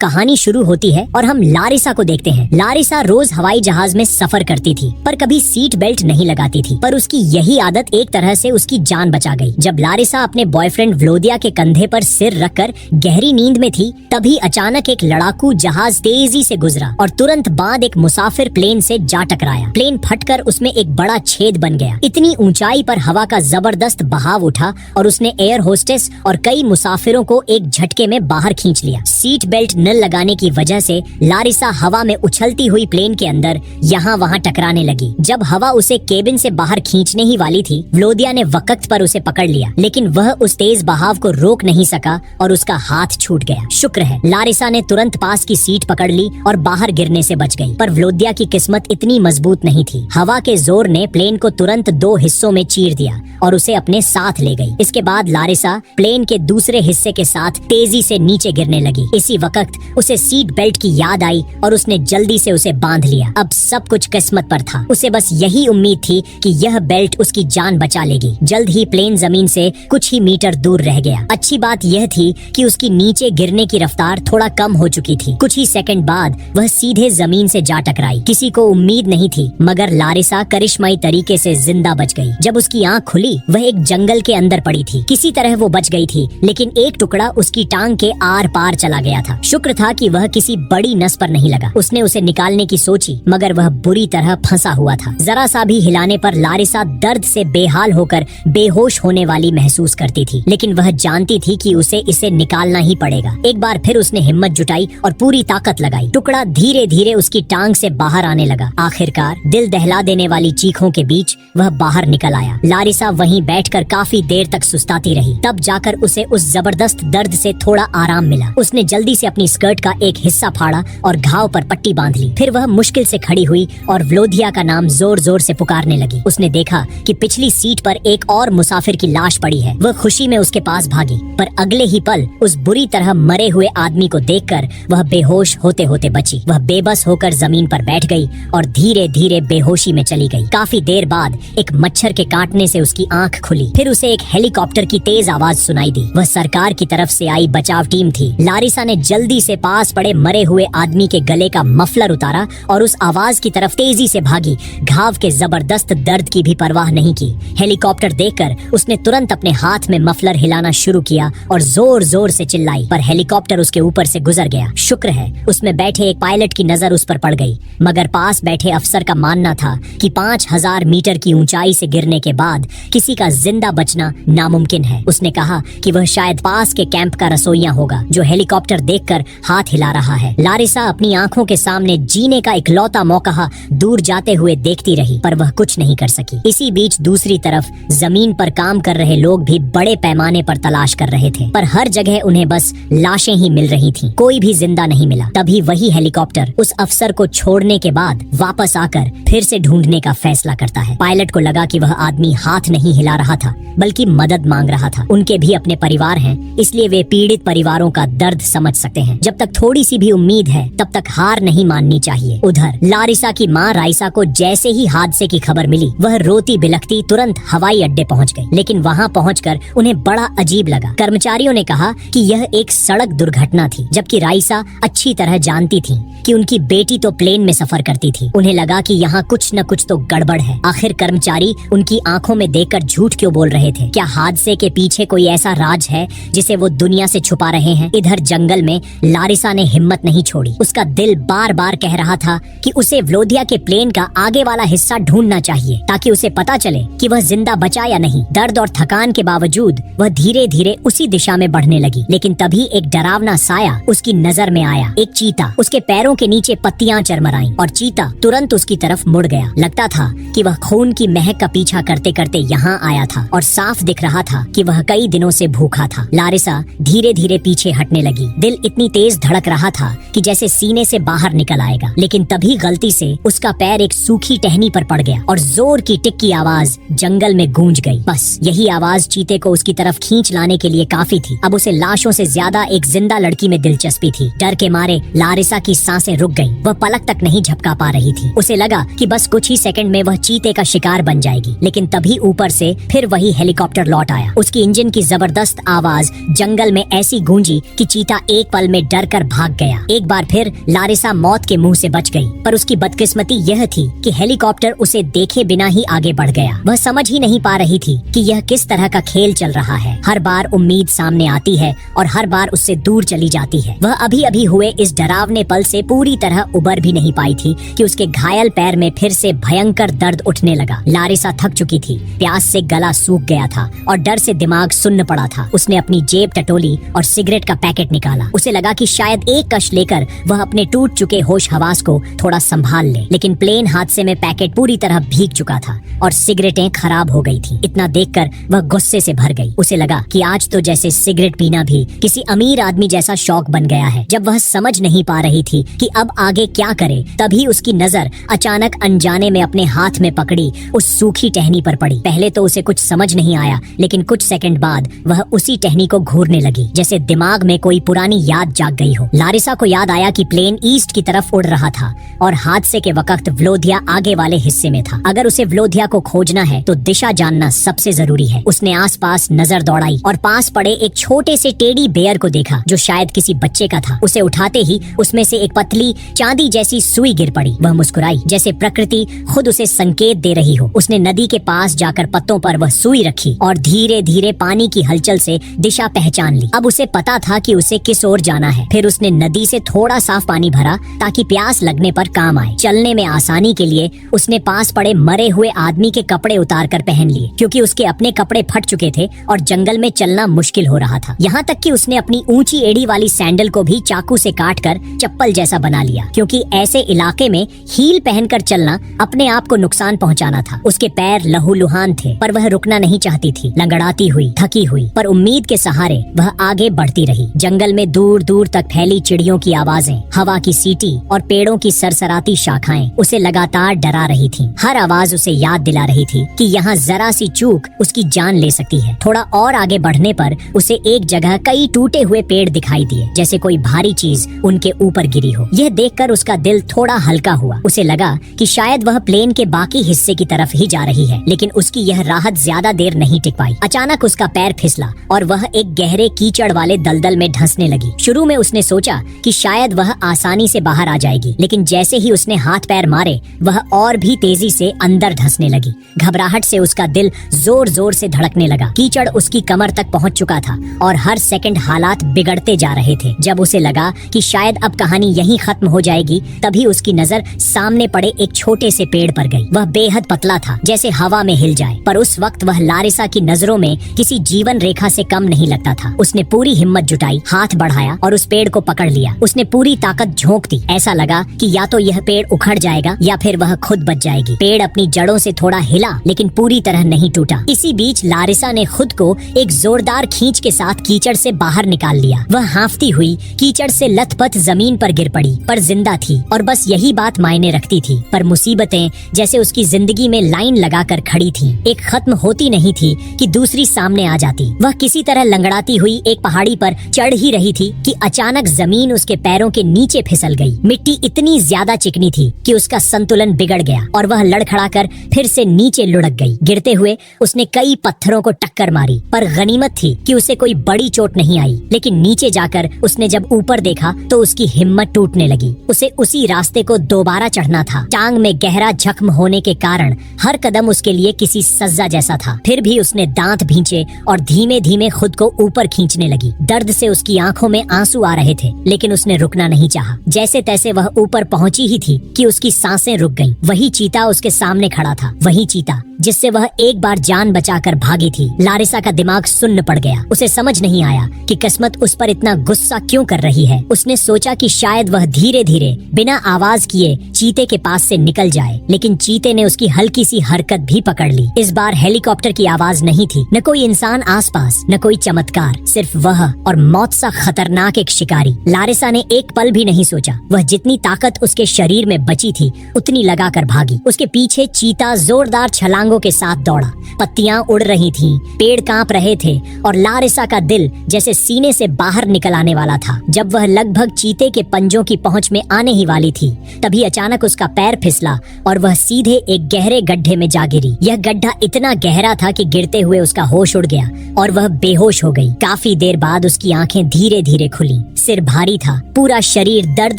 कहानी शुरू होती है और हम लारिसा को देखते हैं। लारिसा रोज हवाई जहाज में सफर करती थी पर कभी सीट बेल्ट नहीं लगाती थी, पर उसकी यही आदत एक तरह से उसकी जान बचा गई। जब लारिसा अपने बॉयफ्रेंड व्लोदिया के कंधे पर सिर रखकर गहरी नींद में थी, तभी अचानक एक लड़ाकू जहाज तेजी से गुजरा और तुरंत बाद एक मुसाफिर प्लेन से जा टकराया। प्लेन फटकर उसमें एक बड़ा छेद बन गया। इतनी ऊंचाई पर हवा का जबरदस्त बहाव उठा और उसने एयर होस्टेस और कई मुसाफिरों को एक झटके में बाहर खींच लिया। सीट बेल्ट न लगाने की वजह से लारिसा हवा में उछलती हुई प्लेन के अंदर यहाँ वहाँ टकराने लगी। जब हवा उसे केबिन से बाहर खींचने ही वाली थी, व्लोदिया ने वक्त पर उसे पकड़ लिया, लेकिन वह उस तेज बहाव को रोक नहीं सका और उसका हाथ छूट गया। शुक्र है लारिसा ने तुरंत पास की सीट पकड़ ली और बाहर गिरने से बच गई। पर व्लोदिया की किस्मत इतनी मजबूत नहीं थी। हवा के जोर ने प्लेन को तुरंत 2 हिस्सों में चीर दिया और उसे अपने साथ ले गई। इसके बाद लारिसा प्लेन के दूसरे हिस्से के साथ तेजी से नीचे गिरने लगी। इसी वक्त उसे सीट बेल्ट की याद आई और उसने जल्दी से उसे बांध लिया। अब सब कुछ किस्मत पर था। उसे बस यही उम्मीद थी कि यह बेल्ट उसकी जान बचा लेगी। जल्द ही प्लेन जमीन से कुछ ही मीटर दूर रह गया। अच्छी बात यह थी कि उसकी नीचे गिरने की रफ्तार थोड़ा कम हो चुकी थी। कुछ ही सेकंड बाद वह सीधे जमीन से जा टकराई। किसी को उम्मीद नहीं थी, मगर लारिसा करिश्माई तरीके से जिंदा बच गई। जब उसकी आंख खुली, वह एक जंगल के अंदर पड़ी थी। किसी तरह वो बच गई थी, लेकिन एक टुकड़ा उसकी टांग के आर पार चला गया था। शुक्र था कि वह किसी बड़ी नस पर नहीं लगा। उसने उसे निकालने की सोची, मगर वह बुरी तरह फंसा हुआ था। जरा सा भी हिलाने पर लारिसा दर्द से बेहाल होकर बेहोश होने वाली महसूस करती थी, लेकिन वह जानती थी कि उसे इसे निकालना ही पड़ेगा। एक बार फिर उसने हिम्मत जुटाई और पूरी ताकत लगाई। टुकड़ा धीरे धीरे उसकी टांग से बाहर आने लगा। आखिरकार दिल दहला देने वाली चीखों के बीच वह बाहर निकल आया। लारिसा वहीं बैठकर काफी देर तक सुस्ताती रही। तब जाकर उसे उस जबरदस्त दर्द से थोड़ा आराम मिला। उसने जल्दी से अपनी स्कर्ट का एक हिस्सा फाड़ा और घाव पर पट्टी बांध ली। फिर वह मुश्किल से खड़ी हुई और व्लोदिया का नाम जोर जोर से पुकारने लगी। उसने देखा कि पिछली सीट पर एक और मुसाफिर की लाश पड़ी है। वह खुशी में उसके पास भागी, पर अगले ही पल उस बुरी तरह मरे हुए आदमी को देखकर वह बेहोश होते होते बची। वह बेबस होकर जमीन पर बैठ गई और धीरे धीरे बेहोशी में चली गई। काफी देर बाद एक मच्छर के काटने से उसकी आंख खुली। फिर उसे एक हेलीकॉप्टर की तेज आवाज सुनाई दी। वह सरकार की तरफ से आई बचाव टीम थी। लारिसा ने जल्दी से पास पड़े मरे हुए आदमी के गले का मफलर उतारा और उस आवाज की तरफ तेजी से भागी। घाव के जबरदस्त दर्द की भी परवाह नहीं की। हेलीकॉप्टर देखकर उसने तुरंत अपने हाथ में मफलर हिलाना शुरू किया और जोर जोर से चिल्लाई, पर हेलीकॉप्टर उसके ऊपर से गुजर गया। शुक्र है उसमें बैठे एक पायलट की नजर उस पर पड़ गई, मगर पास बैठे अफसर का मानना था कि 5000 मीटर की ऊंचाई से गिरने के बाद किसी का जिंदा बचना नामुमकिन है। उसने कहा कि वह शायद पास के कैंप का रसोइया होगा, जो हेलीकॉप्टर देखकर हाथ हिला रहा है। लारिसा अपनी आंखों के सामने जीने का इकलौता मौका दूर जाते हुए देखती रही, पर वह कुछ नहीं कर सकी। इसी बीच दूसरी तरफ जमीन पर काम कर रहे लोग भी बड़े पैमाने पर तलाश कर रहे थे, पर हर जगह उन्हें बस लाशें ही मिल रही थीं। कोई भी जिंदा नहीं मिला। तभी वही हेलीकॉप्टर उस अफसर को छोड़ने के बाद वापस आकर फिर से ढूंढने का फैसला करता है। पायलट को लगा कि वह आदमी हाथ नहीं हिला रहा था, बल्कि मदद मांग रहा था। उनके भी अपने परिवार हैं, इसलिए वे पीड़ित परिवारों का दर्द समझ सकते हैं। जब तक थोड़ी सी भी उम्मीद है, तब तक हार नहीं माननी चाहिए। उधर लारिसा की माँ राइसा को जैसे ही हादसे की खबर मिली, वह रोती बिलखती तुरंत हवाई अड्डे पहुंच गई। लेकिन वहां पहुंचकर उन्हें बड़ा अजीब लगा। कर्मचारियों ने कहा कि यह एक सड़क दुर्घटना थी, जबकि राइसा अच्छी तरह जानती थी कि उनकी बेटी तो प्लेन में सफर करती थी। उन्हें लगा कि यहाँ कुछ न कुछ तो गड़बड़ है। आखिर कर्मचारी उनकी आंखों में देखकर झूठ क्यों बोल रहे थे? क्या हादसे के पीछे कोई ऐसा राज है जिसे वो दुनिया से छुपा रहे हैं? इधर जंगल में लारिसा ने हिम्मत नहीं छोड़ी। उसका दिल बार बार कह रहा था कि उसे व्लोदिया के प्लेन का आगे वाला हिस्सा ढूंढना चाहिए, ताकि उसे पता चले कि वह जिंदा बचा या नहीं। दर्द और थकान के बावजूद वह धीरे धीरे उसी दिशा में बढ़ने लगी। लेकिन तभी एक डरावना साया उसकी नजर में आया। एक चीता। उसके पैरों के नीचे पत्तियां चरमराईं और चीता तुरंत उसकी तरफ मुड़ गया। लगता था कि वह खून की महक का पीछा करते करते यहाँ आया था और साफ दिख रहा था कि वह कई दिनों से भूखा था। लारिसा धीरे धीरे पीछे हटने लगी। दिल इतनी तेज धड़क रहा था कि जैसे सीने से बाहर निकल आएगा। लेकिन तभी गलती से उसका पैर एक सूखी टहनी पर पड़ गया और जोर की टिक की आवाज जंगल में गूंज गई। बस यही आवाज चीते को उसकी तरफ खींच लाने के लिए काफी थी। अब उसे लाशों से ज्यादा एक जिंदा लड़की में दिलचस्पी थी। डर के मारे लारिसा की सांसें रुक गईं। वह पलक तक नहीं झपका पा रही थी। उसे लगा कि बस कुछ ही सेकंड में वह चीते का शिकार बन जाएगी। लेकिन तभी ऊपर से फिर वही हेलीकॉप्टर लौट आया। उसकी इंजन की जबरदस्त आवाज जंगल में ऐसी गूंजी कि चीता एक पल में डर कर भाग गया। एक बार फिर लारिसा मौत के मुंह से बच गई, पर उसकी बदकिस्मती यह थी कि हेलीकॉप्टर उसे देखे बिना ही आगे बढ़ गया। वह समझ ही नहीं पा रही थी कि यह किस तरह का खेल चल रहा है। हर बार उम्मीद सामने आती है और हर बार उससे दूर चली जाती है। वह अभी अभी हुए इस डरावने पल से पूरी तरह उबर भी नहीं पाई थी कि उसके घायल पैर में फिर से भयंकर दर्द उठने लगा। लारिसा थक चुकी थी, प्यास से गला सूख गया था और डर से दिमाग सुन्न पड़ा था। उसने अपनी जेब टटोली और सिगरेट का पैकेट निकाला। उसे लगा कि शायद एक कश लेकर वह अपने टूट चुके होश हवास को थोड़ा संभाल ले, लेकिन प्लेन हादसे में पैकेट पूरी तरह भीग चुका था और सिगरेटें खराब हो गई थी। इतना देखकर वह गुस्से से भर गई। उसे लगा कि आज तो जैसे सिगरेट पीना भी किसी अमीर आदमी जैसा शौक बन गया है। जब वह समझ नहीं पा रही थी कि अब आगे क्या करे, तभी उसकी नजर अचानक अनजाने में अपने हाथ में पकड़ी उस सूखी टहनी पर पड़ी। पहले तो उसे कुछ समझ नहीं आया, लेकिन कुछ सेकंड बाद वह उसी टहनी को घूरने लगी, जैसे दिमाग में कोई पुरानी याद जाग गई हो। लारिसा को याद आया कि प्लेन ईस्ट की तरफ उड़ रहा था और हादसे के वक्त व्लोधिया आगे वाले हिस्से में था। अगर उसे व्लोधिया को खोजना है तो दिशा जानना सबसे जरूरी है। उसने आसपास नजर दौड़ाई और पास पड़े एक छोटे से टेडी बेयर को देखा जो शायद किसी बच्चे का था। उसे उठाते ही उसमें से एक पतली चांदी जैसी सुई गिर पड़ी। वह मुस्कुराई जैसे प्रकृति खुद उसे संकेत दे रही हो। उसने नदी के पास जाकर पत्तों पर वह सुई रखी और धीरे धीरे पानी की हलचल से दिशा पहचान ली। अब उसे पता था कि उसे किस ओर जाना है। फिर उसने नदी से थोड़ा साफ पानी भरा ताकि प्यास लगने पर काम आए। चलने में आसानी के लिए उसने पास पड़े मरे हुए आदमी के कपड़े उतार कर पहन लिए, क्योंकि उसके अपने कपड़े फट चुके थे और जंगल में चलना मुश्किल हो रहा था। यहाँ तक कि उसने अपनी ऊंची एड़ी वाली सैंडल को भी चाकू से काटकर चप्पल जैसा बना लिया, क्योंकि ऐसे इलाके में हील पहनकर चलना अपने आप को नुकसान पहुँचाना था। उसके पैर लहूलुहान थे, पर वह रुकना नहीं चाहती थी। लंगड़ाती हुई, थकी हुई, पर उम्मीद के सहारे वह आगे बढ़ती रही। जंगल में दूर दूर तक फैली चिड़ियों की आवाजें, हवा की सीटी और पेड़ों की सरसराती शाखाएं उसे लगातार डरा रही थीं। हर आवाज उसे याद दिला रही थी कि यहाँ जरा सी चूक उसकी जान ले सकती है। थोड़ा और आगे बढ़ने पर उसे एक जगह कई टूटे हुए पेड़ दिखाई दिए, जैसे कोई भारी चीज उनके ऊपर गिरी हो। यह देखकर उसका दिल थोड़ा हल्का हुआ। उसे लगा कि शायद वह प्लेन के बाकी हिस्से की तरफ ही जा रही है, लेकिन उसकी यह राहत ज्यादा देर नहीं टिक पाई। अचानक उसका पैर फिसला और वह एक गहरे कीचड़ वाले दलदल में धंसने लगी। शुरू में उसने सोचा कि शायद वह आसानी से बाहर आ जाएगी, लेकिन जैसे ही उसने हाथ पैर मारे वह और भी तेजी से अंदर धंसने लगी। घबराहट से उसका दिल जोर जोर से धड़कने लगा। कीचड़ उसकी कमर तक पहुंच चुका था और हर सेकंड हालात बिगड़ते जा रहे थे। जब उसे लगा कि शायद अब कहानी यहीं खत्म हो जाएगी, तभी उसकी नजर सामने पड़े एक छोटे से पेड़ पर गई। वह बेहद पतला था, जैसे हवा में हिल जाए, पर उस वक्त वह लारिसा की नजरों में किसी जीवन रेखा से कम नहीं लगता था। उसने पूरी हिम्मत जुटाई, हाथ बढ़ाया और उस पेड़ को पकड़ लिया। उसने पूरी ताकत झोंक दी। ऐसा लगा कि या तो यह पेड़ उखड़ जाएगा या फिर वह खुद बच जाएगी। पेड़ अपनी जड़ों से थोड़ा हिला, लेकिन पूरी तरह नहीं टूटा। इसी बीच लारिसा ने खुद को एक जोरदार खींच के साथ कीचड़ से बाहर निकाल लिया। वह हांफती हुई कीचड़ से लथपथ जमीन पर गिर पड़ी, पर जिंदा थी और बस यही बात मायने रखती थी। पर मुसीबतें जैसे उसकी जिंदगी में लाइन लगाकर खड़ी थीं। एक खत्म होती नहीं थी कि दूसरी सामने आ जाती। वह किसी तरह लंगड़ाती हुई एक पहाड़ी पर चढ़ ही रही थी कि अचानक जमीन उसके पैरों के नीचे फिसल गई। मिट्टी इतनी ज्यादा चिकनी थी कि उसका संतुलन बिगड़ गया और वह लड़खड़ाकर फिर से नीचे लुढ़क गई। गिरते हुए उसने कई पत्थरों को टक्कर मारी, पर गनीमत थी कि उसे कोई बड़ी चोट नहीं आई। लेकिन नीचे जाकर उसने जब ऊपर देखा तो उसकी हिम्मत टूटने लगी। उसे उसी रास्ते को दोबारा चढ़ना था। टांग में गहरा जख्म होने के कारण हर कदम उसके लिए किसी सजा जैसा था। फिर भी उसने दांत भींचे और धीमे धीमे खुद को ऊपर खींचने लगी। दर्द से उसकी आंखों में आंसू आ रहे थे, लेकिन उसने रुकना नहीं चाहा। जैसे तैसे वह ऊपर पहुंची ही थी कि उसकी सांसें रुक गईं। वही चीता उसके सामने खड़ा था, वही चीता जिससे वह एक बार जान बचाकर भागी थी। लारिसा का दिमाग सुन्न पड़ गया। उसे समझ नहीं आया कि किस्मत उस पर इतना गुस्सा क्यों कर रही है। उसने सोचा कि शायद वह धीरे धीरे बिना आवाज किए चीते के पास से निकल जाए, लेकिन चीते ने उसकी हल्की सी हरकत भी पकड़ ली। इस बार हेलीकॉप्टर की आवाज नहीं थी, न कोई इंसान आसपास, न कोई चमत्कार, सिर्फ वह और मौत सा खतरनाक एक शिकारी। लारिसा ने एक पल भी नहीं सोचा। वह जितनी ताकत उसके शरीर में बची थी उतनी लगाकर भागी। उसके पीछे चीता जोरदार छलांगों के साथ दौड़ा। पत्तियां उड़ रही थीं, पेड़ कांप रहे थे और लारिसा का दिल जैसे सीने से बाहर निकल आने वाला था। जब वह लगभग चीते के पंजों की पहुंच में आने ही वाली थी, तभी अचानक उसका पैर फिसला और वह सीधे एक गहरे गड्ढे में जा गिरी। यह गड्ढा इतना गहरा था कि गिरते हुए उसका होश उड़ गया और वह बेहोश हो गई। काफी देर बाद उसकी आंखें धीरे धीरे खुली। सिर भारी था, पूरा शरीर दर्द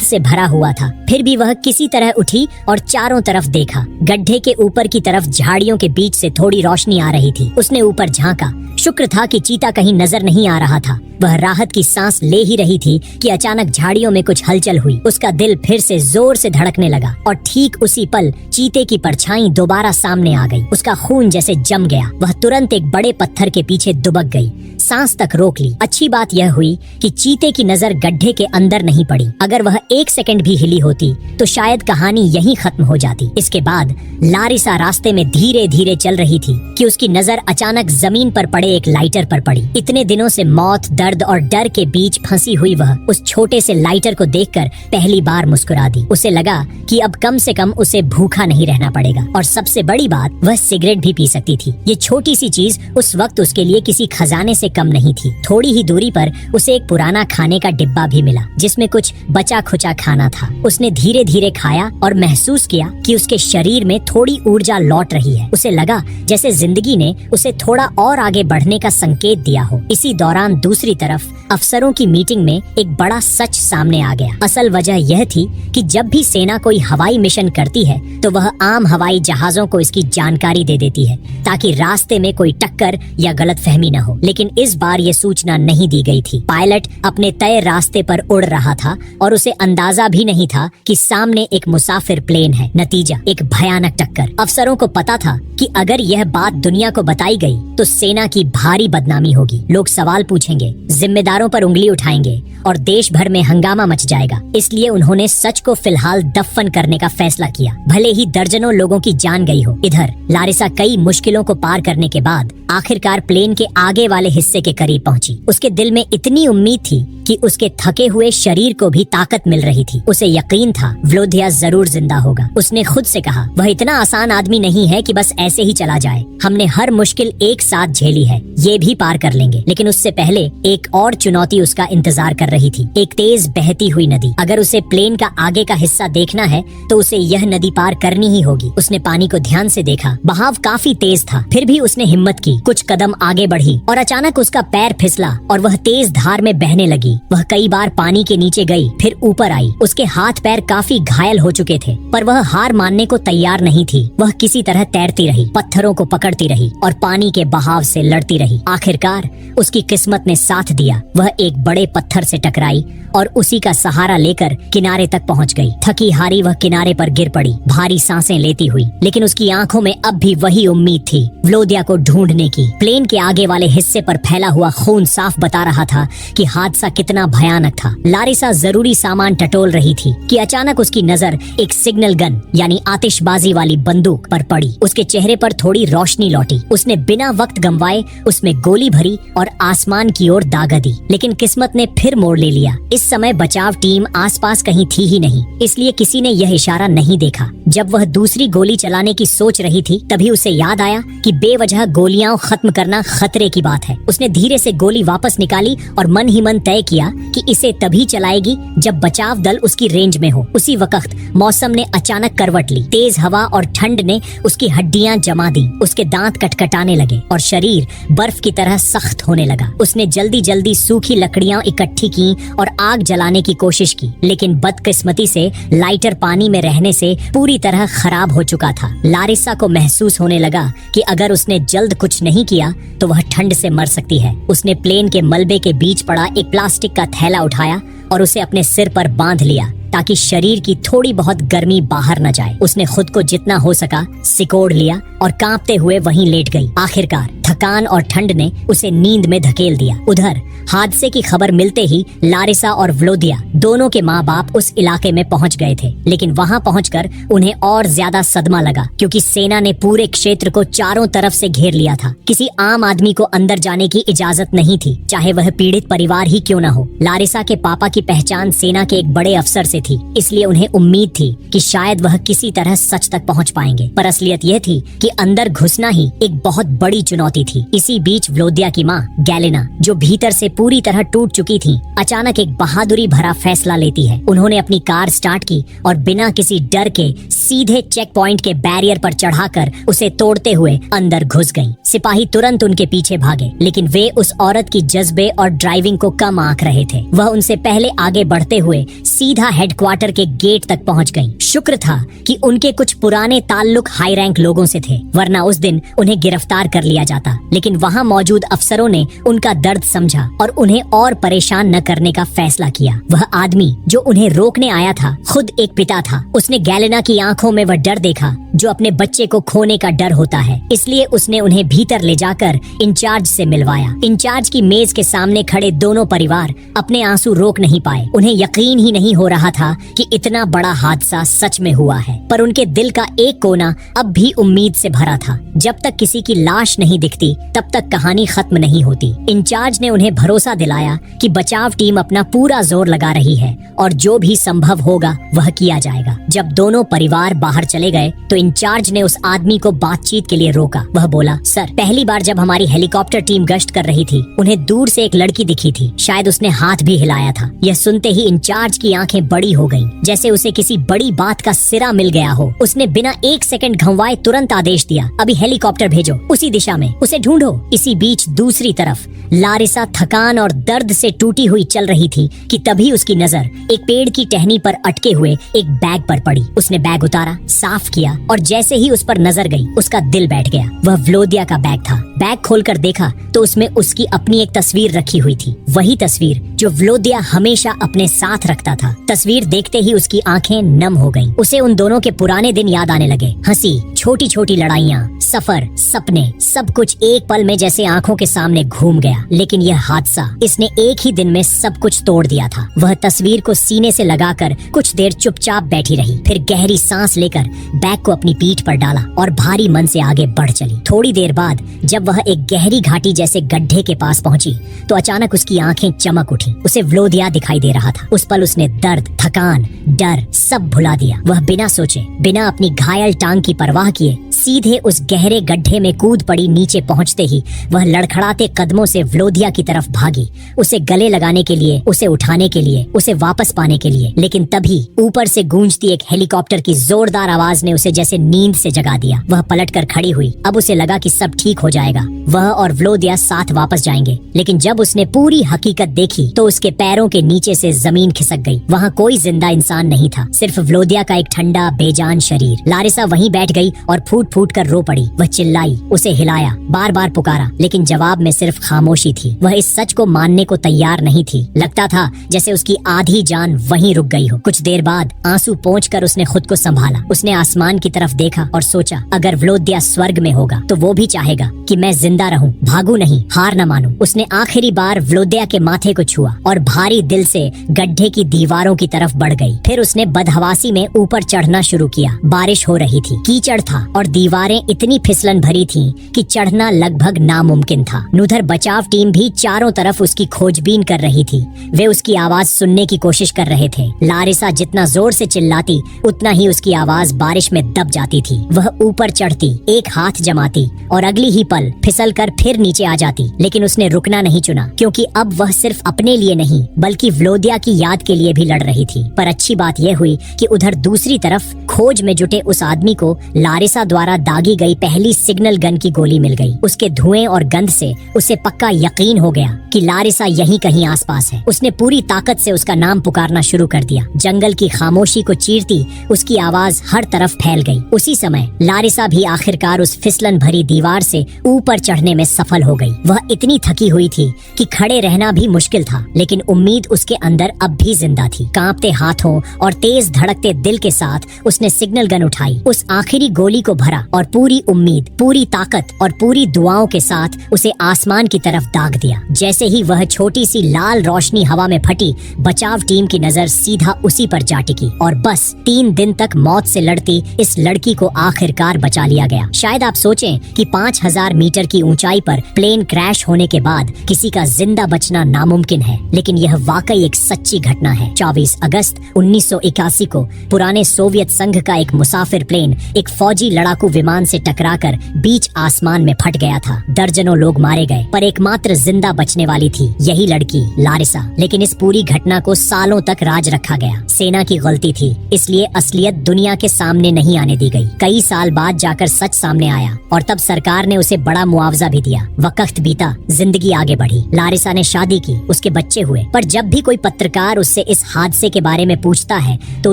से भरा हुआ था। फिर भी वह किसी तरह उठी और चारों तरफ देखा। गड्ढे के ऊपर की तरफ झाड़ियों के बीच से थोड़ी रोशनी आ रही थी। उसने ऊपर झांका। शुक्र था कि चीता कहीं नजर नहीं आ रहा था। वह राहत की सांस ले ही रही थी कि अचानक झाड़ियों में कुछ हलचल हुई। उसका दिल फिर से जोर से धड़कने लगा और ठीक उसी पल चीते की परछाई दोबारा सामने आ गई। उसका खून जैसे जम गया। वह तुरंत एक बड़े पत्थर के पीछे दुबक गई, सांस तक रोक ली। अच्छी बात यह हुई कि चीते की नजर गड्ढे के अंदर नहीं पड़ी। अगर वह एक सेकंड भी हिली होती तो शायद कहानी यहीं खत्म हो जाती। इसके बाद लारिसा रास्ते में धीरे धीरे चल रही थी कि उसकी नजर अचानक जमीन पर पड़े एक लाइटर पर पड़ी। इतने दिनों से मौत, दर्द और डर के बीच फंसी हुई वह उस छोटे से लाइटर को देखकर पहली बार मुस्कुरा दी। उसे लगा कि अब कम से कम उसे भूखा नहीं रहना पड़ेगा और सबसे बड़ी बात, वह सिगरेट भी पी सकती थी। ये छोटी सी चीज उस वक्त उसके लिए किसी खजाने से कम नहीं थी। थोड़ी ही दूरी पर उसे एक पुराना खाने का डिब्बा भी मिला जिसमें कुछ बचा खुचा खाना था। उसने धीरे धीरे खाया और महसूस किया कि उसके शरीर में थोड़ी ऊर्जा लौट रही है। उसे लगा जैसे जिंदगी ने उसे थोड़ा और आगे बढ़ने का संकेत दिया हो। इसी दौरान दूसरी तरफ अफसरों की मीटिंग में एक बड़ा सच सामने आ गया। असल वजह यह थी कि जब भी सेना कोई हवाई मिशन करती है तो वह आम हवाई जहाजों को इसकी जानकारी दे देती है ताकि रास्ते में कोई टक्कर या गलतफहमी न हो। लेकिन इस बार ये सूचना नहीं दी गई थी। पायलट अपने तय रास्ते पर उड़ रहा था और उसे अंदाजा भी नहीं था कि सामने एक मुसाफिर प्लेन है। नतीजा, एक भयानक टक्कर। अफसरों को पता था कि अगर यह बात दुनिया को बताई गई तो सेना की भारी बदनामी होगी। लोग सवाल पूछेंगे, जिम्मेदारों पर उंगली उठाएंगे और देश भर में हंगामा मच जाएगा। इसलिए उन्होंने सच को फिलहाल दफन करने का फैसला किया, भले ही दर्जनों लोगों की जान गई हो। इधर लारिसा कई मुश्किलों को पार करने के बाद आखिरकार प्लेन के आगे वाले हिस्से के करीब पहुंची। उसके दिल में इतनी उम्मीद थी कि उसके थके हुए शरीर को भी ताकत मिल रही थी। उसे यकीन था व्लोदिया जरूर जिंदा होगा। उसने खुद से कहा, वह इतना आसान आदमी नहीं है कि बस ऐसे ही चला जाए। हमने हर मुश्किल एक साथ झेली है, ये भी पार कर लेंगे। लेकिन उससे पहले एक और चुनौती उसका इंतजार कर रही थी, एक तेज बहती हुई नदी। अगर उसे प्लेन का आगे का हिस्सा देखना है तो उसे यह नदी पार करनी ही होगी। उसने पानी को ध्यान से देखा। बहाव काफी तेज था, फिर भी उसने हिम्मत की, कुछ कदम आगे बढ़ी और अचानक उसका पैर फिसला और वह तेज धार में बहने लगी। वह कई बार पानी के नीचे गई, फिर ऊपर आई। उसके हाथ पैर काफी घायल हो चुके थे, पर वह हार मानने को तैयार नहीं थी। वह किसी तरह तैरती रही, पत्थरों को पकड़ती रही और पानी के बहाव से लड़ती रही। आखिरकार उसकी किस्मत ने साथ दिया। वह एक बड़े पत्थर से टकराई और उसी का सहारा लेकर किनारे तक पहुंच गई। थकी हारी वह किनारे पर गिर पड़ी, भारी सांसें लेती हुई। लेकिन उसकी आंखों में अब भी वही उम्मीद थी, व्लोदिया को ढूंढने की। प्लेन के आगे वाले हिस्से पर फैला हुआ खून साफ बता रहा था कि हादसा कितना भयानक था। लारिसा जरूरी सामान टटोल रही थी कि अचानक उसकी नजर एक सिग्नल गन यानी आतिशबाजी वाली बंदूक पर पड़ी। उसके चेहरे पर थोड़ी रोशनी लौटी। उसने बिना वक्त गंवाए उसमें गोली भरी और आसमान की ओर दागा दी। लेकिन किस्मत ने फिर मोड़ ले लिया। इस समय बचाव टीम आसपास कहीं थी ही नहीं, इसलिए किसी ने यह इशारा नहीं देखा। जब वह दूसरी गोली चलाने की सोच रही थी तभी उसे याद आया कि बेवजह गोलियां खत्म करना खतरे की बात है। उसने धीरे से गोली वापस निकाली और मन ही मन तय किया कि इसे तभी चलाएगी जब बचाव दल उसकी रेंज में हो। उसी वक्त मौसम ने अचानक करवट ली। तेज हवा और ठंड ने उसकी हड्डियां जमा दी। उसके दांत कटकटाने लगे और शरीर बर्फ की तरह सख्त होने लगा। उसने जल्दी जल्दी सूखी लकड़ियां इकट्ठी की और आग जलाने की कोशिश की, लेकिन बदकिस्मती से लाइटर पानी में रहने से पूरी तरह खराब हो चुका था। लारिसा को महसूस होने लगा कि अगर उसने जल्द कुछ नहीं किया तो वह ठंड से मर सकती है। उसने प्लेन के मलबे के बीच पड़ा एक प्लास्टिक का थैला उठाया और उसे अपने सिर पर बांध लिया ताकि शरीर की थोड़ी बहुत गर्मी बाहर न जाए। उसने खुद को जितना हो सका सिकोड़ लिया और कांपते हुए वहीं लेट गई। आखिरकार थकान और ठंड ने उसे नींद में धकेल दिया। उधर हादसे की खबर मिलते ही लारिसा और व्लोदिया दोनों के माँ बाप उस इलाके में पहुंच गए थे। लेकिन वहां पहुंचकर उन्हें और ज्यादा सदमा लगा क्योंकि सेना ने पूरे क्षेत्र को चारों तरफ से घेर लिया था। किसी आम आदमी को अंदर जाने की इजाजत नहीं थी, चाहे वह पीड़ित परिवार ही क्यों न हो। लारिसा के पापा की पहचान सेना के एक बड़े अफसर से थी, इसलिए उन्हें उम्मीद थी कि शायद वह किसी तरह सच तक पहुंच पाएंगे। पर असलियत यह थी कि अंदर घुसना ही एक बहुत बड़ी चुनौती थी। इसी बीच व्लोदिया की माँ गैलेना, जो भीतर से पूरी तरह टूट चुकी थी, अचानक एक बहादुरी भरा फैसला लेती है। उन्होंने अपनी कार स्टार्ट की और बिना किसी डर के सीधे चेक पॉइंट के बैरियर पर चढ़ाकर उसे तोड़ते हुए अंदर घुस गईं। सिपाही तुरंत उनके पीछे भागे, लेकिन वे उस औरत की जज्बे और ड्राइविंग को कम आंक रहे थे। वह उनसे पहले आगे बढ़ते हुए सीधा हेडक्वार्टर के गेट तक पहुंच गईं। शुक्र था कि उनके कुछ पुराने ताल्लुक हाई रैंक लोगों से थे, वरना उस दिन उन्हें गिरफ्तार कर लिया जाता। लेकिन वहां मौजूद अफसरों ने उनका दर्द समझा और उन्हें और परेशान न करने का फैसला किया। वह आदमी जो उन्हें रोकने आया था खुद एक पिता था। उसने गैलेना की आंखों में वह डर देखा जो अपने बच्चे को खोने का डर होता है, इसलिए उसने उन्हें भीतर ले जाकर इंचार्ज से मिलवाया। इंचार्ज की मेज के सामने खड़े दोनों परिवार अपने आंसू रोक नहीं पाए। उन्हें यकीन ही नहीं हो रहा था कि इतना बड़ा हादसा सच में हुआ है, पर उनके दिल का एक कोना अब भी उम्मीद से भरा था। जब तक किसी की लाश नहीं दिखती तब तक कहानी खत्म नहीं होती। इंचार्ज ने उन्हें भरोसा दिलाया कि बचाव टीम अपना पूरा जोर लगा रही है और जो भी संभव होगा वह किया जाएगा। जब दोनों परिवार बाहर चले गए तो इंचार्ज ने उस आदमी को बातचीत के लिए रोका। वह बोला, सर, पहली बार जब हमारी हेलीकॉप्टर टीम गश्त कर रही थी, उन्हें दूर से एक लड़की दिखी थी। शायद उसने हाथ भी हिलाया था। यह सुनते ही इंचार्ज की आंखें बड़ी हो गईं, जैसे उसे किसी बड़ी बात का सिरा मिल गया हो। उसने बिना एक सेकंड घंवाए तुरंत आदेश दिया, अभी हेलीकॉप्टर भेजो, उसी दिशा में, उसे ढूंढो। इसी बीच दूसरी तरफ लारिसा थकान और दर्द से टूटी हुई चल रही थी कि तभी उसकी नजर एक पेड़ की टहनी पर अटके हुए एक बैग पर पड़ी। उसने बैग उतारा, साफ किया और जैसे ही उस पर नजर गई उसका दिल बैठ गया। वह व्लोदिया का बैग था। बैग खोलकर देखा तो उसमें उसकी अपनी एक तस्वीर रखी हुई थी, वही तस्वीर जो व्लोदिया हमेशा अपने साथ रखता था। तस्वीर देखते ही उसकी आंखें नम हो गईं। उसे उन दोनों के पुराने दिन याद आने लगे। हंसी, छोटी छोटी लड़ाइयाँ, सफर, सपने, सब कुछ एक पल में जैसे आंखों के सामने घूम गया। लेकिन यह हादसा, इसने एक ही दिन में सब कुछ तोड़ दिया था। वह तस्वीर को सीने से लगाकर कुछ देर चुपचाप बैठी रही, फिर गहरी सांस लेकर बैग को अपनी पीठ पर डाला और भारी मन से आगे बढ़ चली। थोड़ी देर बाद जब वह एक गहरी घाटी जैसे गड्ढे के पास पहुंची तो अचानक उसकी आंखें चमक उठी। उसे व्लोदिया दिखाई दे रहा था। उस पल उसने दर्द, थकान, डर सब भुला दिया। वह बिना सोचे, बिना अपनी घायल टांग की परवाह किए सीधे उस गहरे गड्ढे में कूद पड़ी। नीचे पहुंचते ही वह लड़खड़ाते कदमों से व्लोदिया की तरफ भागी, उसे गले लगाने के लिए, उसे उठाने के लिए, उसे वापस पाने के लिए। लेकिन तभी ऊपर से गूंजती एक हेलीकॉप्टर की जोरदार आवाज ने उसे जैसे नींद से जगा दिया। वह पलटकर खड़ी हुई। अब उसे लगा कि सब ठीक हो जाएगा, वह और व्लोदिया साथ वापस जाएंगे। लेकिन जब उसने पूरी हकीकत देखी तो उसके पैरों के नीचे से जमीन खिसक गई। वहाँ कोई जिंदा इंसान नहीं था, सिर्फ व्लोदिया का एक ठंडा बेजान शरीर। लारिसा वहीं बैठ गई और फूट फूट कर रो पड़ी। वह चिल्लाई, उसे हिलाया, बार बार पुकारा, लेकिन जवाब में सिर्फ खामोशी थी। वह इस सच को मानने को तैयार नहीं थी। लगता था जैसे उसकी आधी जान वहीं रुक गई हो। कुछ देर बाद आंसू पोंछकर उसने खुद को संभाला। उसने आसमान की तरफ देखा और सोचा, अगर व्लोदिया स्वर्ग में होगा तो वो भी चाहेगा कि मैं जिंदा रहूं, भागू नहीं, हार न मानूं। उसने आखिरी बार व्लोदिया के माथे को छुआ और भारी दिल से गड्ढे की दीवारों की तरफ बढ़ गई। फिर उसने बदहवासी में ऊपर चढ़ना शुरू किया। बारिश हो रही थी, कीचड़ था और दीवारें इतनी फिसलन भरी थीं कि चढ़ना लगभग नामुमकिन था। उधर बचाव टीम भी चारों तरफ उसकी खोजबीन कर रही थी। वे उसकी आवाज सुनने की कोशिश कर रहे थे। लारिसा जितना जोर से चिल्लाती उतना ही उसकी आवाज बारिश में दब जाती थी। वह ऊपर चढ़ती, एक हाथ जमाती और अगली ही पल फिसल कर फिर नीचे आ जाती। लेकिन उसने रुकना नहीं चुना, क्योंकि अब वह सिर्फ अपने लिए नहीं बल्कि व्लोदिया की याद के लिए भी लड़ रही थी। पर अच्छी बात यह हुई कि उधर दूसरी तरफ खोज में जुटे उस आदमी को लारिसा द्वारा दागी गई पहली सिग्नल गन की गोली मिल गई। उसके धुएं और गंध से उसे पक्का यकीन हो गया कि लारिसा यहीं कहीं आसपास है। उसने पूरी ताकत से उसका नाम पुकारना शुरू कर दिया। जंगल की खामोशी को चीरती उसकी आवाज हर तरफ फैल गई। उसी समय लारिसा भी आखिरकार उस फिसलन भरी दीवार से ऊपर चढ़ने में सफल हो गई। वह इतनी थकी हुई थी कि खड़े रहना भी मुश्किल था, लेकिन उम्मीद उसके अंदर अब भी जिंदा थी। कांपते हाथों और तेज धड़कते दिल के साथ उसने सिग्नल गन उठाई। उस आखिरी गोली झोली को भरा और पूरी उम्मीद, पूरी ताकत और पूरी दुआओं के साथ उसे आसमान की तरफ दाग दिया। जैसे ही वह छोटी सी लाल रोशनी हवा में फटी, बचाव टीम की नजर सीधा उसी पर जा टिकी और बस 3 दिन तक मौत से लड़ती इस लड़की को आखिरकार बचा लिया गया। शायद आप सोचें कि 5000 मीटर की ऊंचाई पर प्लेन क्रैश होने के बाद किसी का जिंदा बचना नामुमकिन है, लेकिन यह वाकई एक सच्ची घटना है। 24 अगस्त 1981 को पुराने सोवियत संघ का एक मुसाफिर प्लेन एक फौजी लड़ाकू विमान से टकराकर बीच आसमान में फट गया था। दर्जनों लोग मारे गए, पर एकमात्र जिंदा बचने वाली थी यही लड़की लारिसा। लेकिन इस पूरी घटना को सालों तक राज रखा गया। सेना की गलती थी, इसलिए असलियत दुनिया के सामने नहीं आने दी गई। कई साल बाद जाकर सच सामने आया और तब सरकार ने उसे बड़ा मुआवजा भी दिया। वक्त बीता, जिंदगी आगे बढ़ी। लारिसा ने शादी की, उसके बच्चे हुए, पर जब भी कोई पत्रकार उससे इस हादसे के बारे में पूछता है तो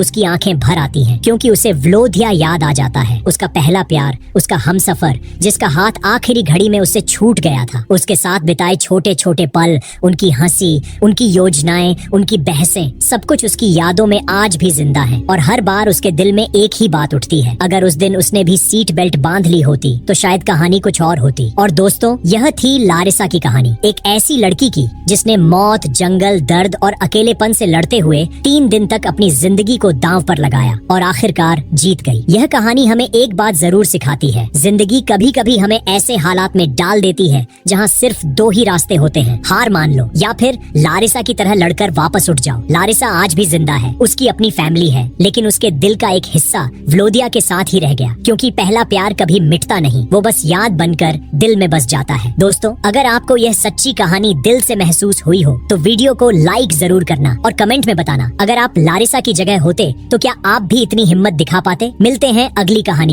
उसकी आंखें भर आती हैं, क्योंकि उसे व्लोदिया याद आ जाता है। उसका पहला प्यार, उसका हमसफर, जिसका हाथ आखिरी घड़ी में उससे छूट गया था। उसके साथ बिताए छोटे छोटे पल, उनकी हंसी, उनकी योजनाएं, उनकी बहसें, सब कुछ उसकी यादों में आज भी जिंदा है। और हर बार उसके दिल में एक ही बात उठती है, अगर उस दिन उसने भी सीट बेल्ट बांध ली होती तो शायद कहानी कुछ और होती। और दोस्तों, यह थी लारिसा की कहानी, एक ऐसी लड़की की जिसने मौत, जंगल, दर्द और अकेलेपन से लड़ते हुए 3 दिन तक अपनी जिंदगी को दांव पर लगाया और आखिरकार जीत गई। यह कहानी हमें एक बात जरूर सिखाती है, जिंदगी कभी कभी हमें ऐसे हालात में डाल देती है जहाँ सिर्फ 2 ही रास्ते होते हैं, हार मान लो या फिर लारिसा की तरह लड़कर वापस उठ जाओ। लारिसा आज भी जिंदा है, उसकी अपनी फैमिली है, लेकिन उसके दिल का एक हिस्सा व्लोदिया के साथ ही रह गया, क्योंकि पहला प्यार कभी मिटता नहीं, वो बस याद बनकर दिल में बस जाता है। दोस्तों, अगर आपको यह सच्ची कहानी दिल से महसूस हुई हो तो वीडियो को लाइक जरूर करना और कमेंट में बताना, अगर आप लारिसा की जगह होते तो क्या आप भी इतनी हिम्मत दिखा पाते। मिलते हैं अगली कहानी